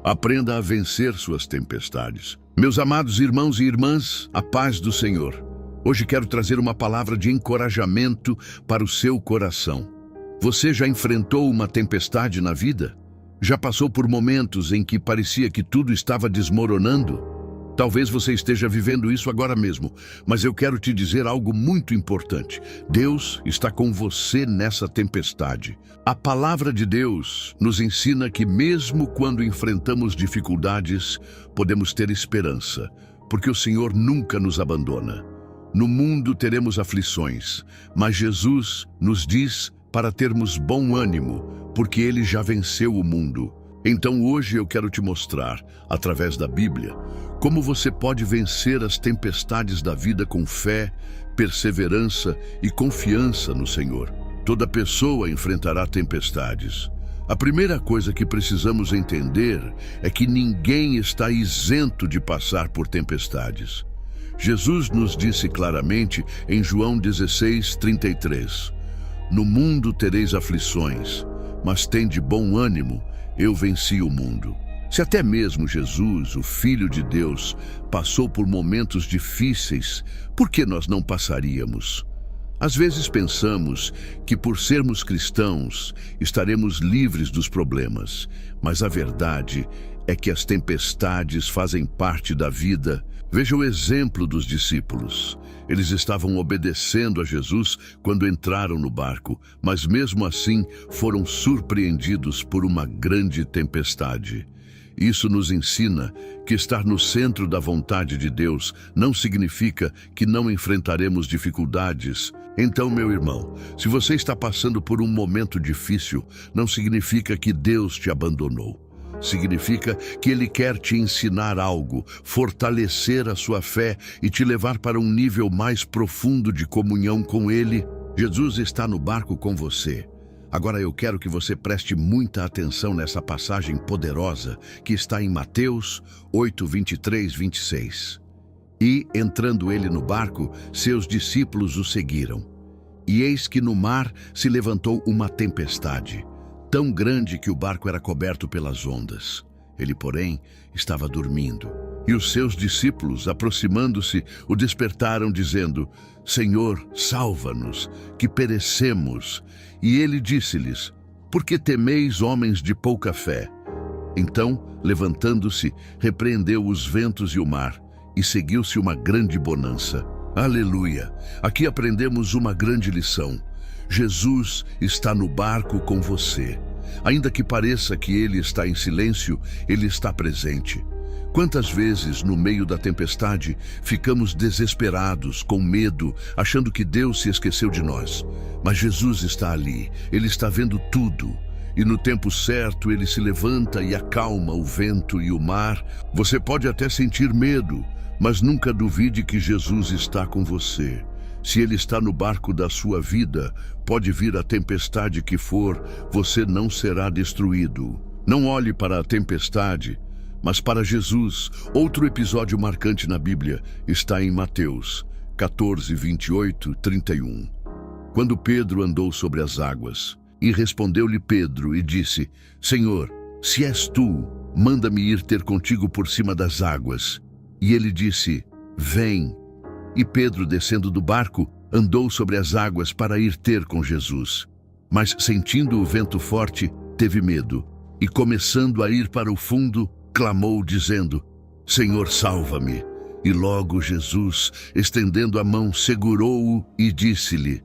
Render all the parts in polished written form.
Aprenda a vencer suas tempestades. Meus amados irmãos e irmãs, a paz do Senhor. Hoje quero trazer uma palavra de encorajamento para o seu coração. Você já enfrentou uma tempestade na vida? Já passou por momentos em que parecia que tudo estava desmoronando? Talvez você esteja vivendo isso agora mesmo, mas eu quero te dizer algo muito importante. Deus está com você nessa tempestade. A palavra de Deus nos ensina que mesmo quando enfrentamos dificuldades, podemos ter esperança, porque o Senhor nunca nos abandona. No mundo teremos aflições, mas Jesus nos diz para termos bom ânimo, porque Ele já venceu o mundo. Então hoje eu quero te mostrar, através da Bíblia, como você pode vencer as tempestades da vida com fé, perseverança e confiança no Senhor. Toda pessoa enfrentará tempestades. A primeira coisa que precisamos entender é que ninguém está isento de passar por tempestades. Jesus nos disse claramente em João 16:33, "No mundo tereis aflições, mas tende bom ânimo, eu venci o mundo." Se até mesmo Jesus, o Filho de Deus, passou por momentos difíceis, por que nós não passaríamos? Às vezes pensamos que por sermos cristãos estaremos livres dos problemas, mas a verdade é que as tempestades fazem parte da vida. Veja o exemplo dos discípulos. Eles estavam obedecendo a Jesus quando entraram no barco, mas mesmo assim foram surpreendidos por uma grande tempestade. Isso nos ensina que estar no centro da vontade de Deus não significa que não enfrentaremos dificuldades. Então, meu irmão, se você está passando por um momento difícil, não significa que Deus te abandonou. Significa que Ele quer te ensinar algo, fortalecer a sua fé e te levar para um nível mais profundo de comunhão com Ele. Jesus está no barco com você. Agora eu quero que você preste muita atenção nessa passagem poderosa que está em Mateus 8:23-26. "E, entrando ele no barco, seus discípulos o seguiram. E eis que no mar se levantou uma tempestade, tão grande que o barco era coberto pelas ondas. Ele, porém, estava dormindo. E os seus discípulos, aproximando-se, o despertaram, dizendo: Senhor, salva-nos, que perecemos. E ele disse-lhes: Por que temeis, homens de pouca fé? Então, levantando-se, repreendeu os ventos e o mar, e seguiu-se uma grande bonança." Aleluia! Aqui aprendemos uma grande lição. Jesus está no barco com você. Ainda que pareça que Ele está em silêncio, Ele está presente. Quantas vezes, no meio da tempestade, ficamos desesperados, com medo, achando que Deus se esqueceu de nós. Mas Jesus está ali, Ele está vendo tudo. E no tempo certo, Ele se levanta e acalma o vento e o mar. Você pode até sentir medo, mas nunca duvide que Jesus está com você. Se Ele está no barco da sua vida, pode vir a tempestade que for, você não será destruído. Não olhe para a tempestade, mas para Jesus. Outro episódio marcante na Bíblia está em Mateus 14:28-31. Quando Pedro andou sobre as águas, e respondeu-lhe Pedro e disse: Senhor, se és tu, manda-me ir ter contigo por cima das águas. E ele disse: Vem. E Pedro, descendo do barco, andou sobre as águas para ir ter com Jesus. Mas, sentindo o vento forte, teve medo, e começando a ir para o fundo, clamou, dizendo: Senhor, salva-me. E logo Jesus, estendendo a mão, segurou-o e disse-lhe: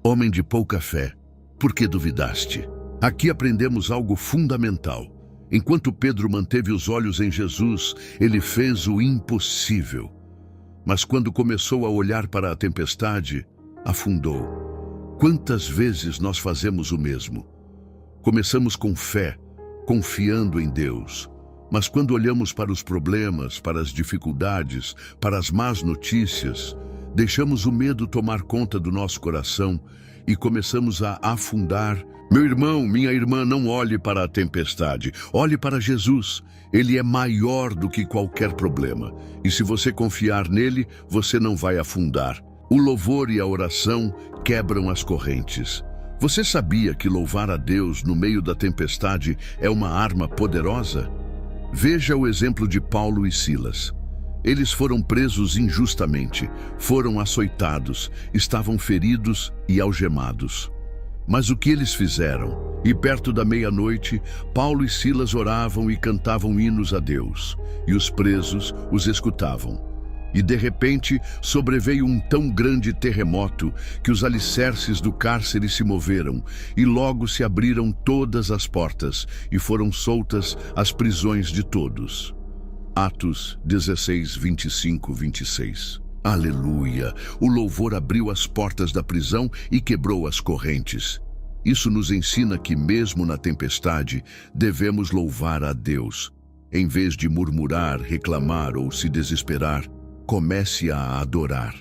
Homem de pouca fé, por que duvidaste? Aqui aprendemos algo fundamental. Enquanto Pedro manteve os olhos em Jesus, ele fez o impossível. Mas quando começou a olhar para a tempestade, afundou. Quantas vezes nós fazemos o mesmo? Começamos com fé, confiando em Deus. Mas quando olhamos para os problemas, para as dificuldades, para as más notícias, deixamos o medo tomar conta do nosso coração e começamos a afundar. Meu irmão, minha irmã, não olhe para a tempestade, olhe para Jesus. Ele é maior do que qualquer problema. E se você confiar nele, você não vai afundar. O louvor e a oração quebram as correntes. Você sabia que louvar a Deus no meio da tempestade é uma arma poderosa? Veja o exemplo de Paulo e Silas. Eles foram presos injustamente, foram açoitados, estavam feridos e algemados. Mas o que eles fizeram? E perto da meia-noite, Paulo e Silas oravam e cantavam hinos a Deus, e os presos os escutavam. E de repente sobreveio um tão grande terremoto que os alicerces do cárcere se moveram, e logo se abriram todas as portas, e foram soltas as prisões de todos. Atos 16, 25, 26. Aleluia! O louvor abriu as portas da prisão e quebrou as correntes. Isso nos ensina que, mesmo na tempestade, devemos louvar a Deus. Em vez de murmurar, reclamar ou se desesperar, comece a adorar.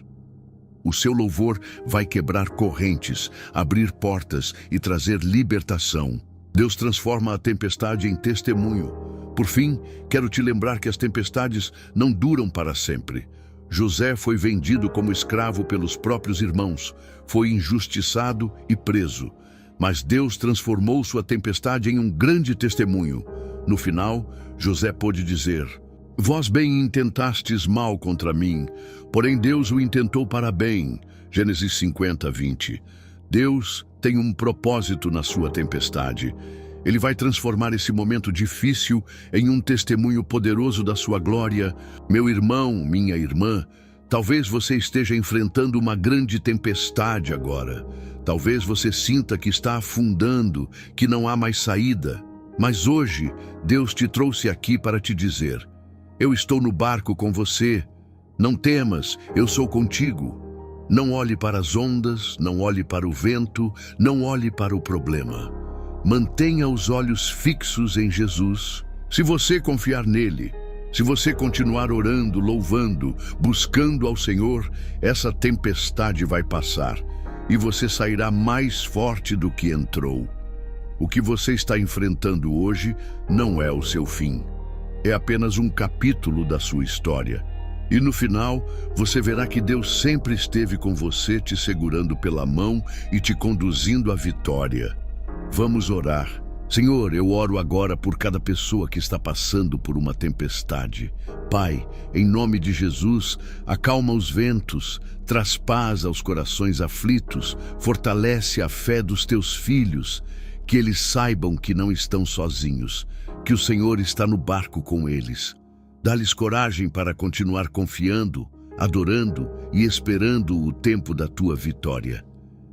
O seu louvor vai quebrar correntes, abrir portas e trazer libertação. Deus transforma a tempestade em testemunho. Por fim, quero te lembrar que as tempestades não duram para sempre. José foi vendido como escravo pelos próprios irmãos, foi injustiçado e preso. Mas Deus transformou sua tempestade em um grande testemunho. No final, José pôde dizer: Vós bem intentastes mal contra mim, porém Deus o intentou para bem. Gênesis 50, 20. Deus tem um propósito na sua tempestade. Ele vai transformar esse momento difícil em um testemunho poderoso da sua glória. Meu irmão, minha irmã, talvez você esteja enfrentando uma grande tempestade agora. Talvez você sinta que está afundando, que não há mais saída. Mas hoje, Deus te trouxe aqui para te dizer: eu estou no barco com você. Não temas, eu sou contigo. Não olhe para as ondas, não olhe para o vento, não olhe para o problema. Mantenha os olhos fixos em Jesus. Se você confiar nele, se você continuar orando, louvando, buscando ao Senhor, essa tempestade vai passar e você sairá mais forte do que entrou. O que você está enfrentando hoje não é o seu fim. É apenas um capítulo da sua história. E no final, você verá que Deus sempre esteve com você, te segurando pela mão e te conduzindo à vitória. Vamos orar. Senhor, eu oro agora por cada pessoa que está passando por uma tempestade. Pai, em nome de Jesus, acalma os ventos, traz paz aos corações aflitos, fortalece a fé dos teus filhos, que eles saibam que não estão sozinhos, que o Senhor está no barco com eles. Dá-lhes coragem para continuar confiando, adorando e esperando o tempo da tua vitória.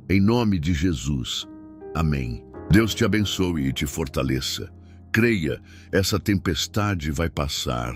Em nome de Jesus. Amém. Deus te abençoe e te fortaleça. Creia, essa tempestade vai passar.